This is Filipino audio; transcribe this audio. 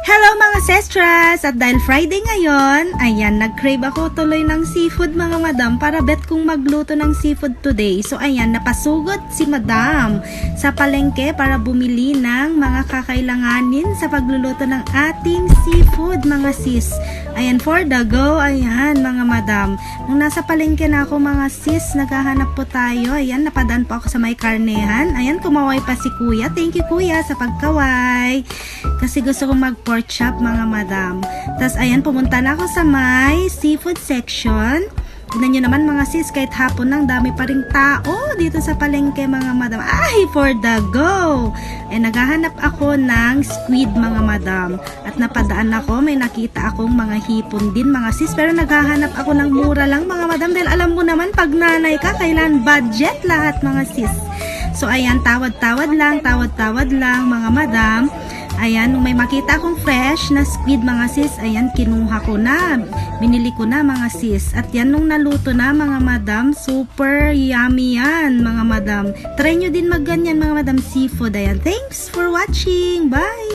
Hello mga sestras! At dahil Friday ngayon, ayan, nag-crave ako tuloy ng seafood mga madam para bet kong magluto ng seafood today. So ayan, napasugod si madam sa palengke para bumili ng mga kakailanganin sa pagluluto ng ating seafood mga sis. Ayan, for the go, ayan mga madam. Nung nasa palengke na ako mga sis, naghahanap po tayo. Ayan, napadaan po ako sa may karnehan. Ayan, kumaway pa si kuya. Thank you kuya sa pagkaway. Kasi gusto kong mag-pork chop mga madam. Tapos ayan, pumunta na ako sa may seafood section. Tignan nyo naman mga sis, kahit hapon nang dami pa ring tao dito sa palengke mga madam. Ay, for the go! Eh, naghahanap ako ng squid mga madam. At napadaan ako, may nakita akong mga hipon din mga sis. Pero naghahanap ako ng mura lang mga madam. Dahil alam mo naman, pag nanay ka, kailan budget lahat mga sis. So ayan, tawad-tawad lang mga madam. Ayan, nung may makita akong fresh na squid mga sis, ayan, kinuha ko na. Binili ko na mga sis. At yan, nung naluto na mga madam, super yummy yan mga madam. Try nyo din magganyan mga madam seafood. Ayan, thanks for watching. Bye!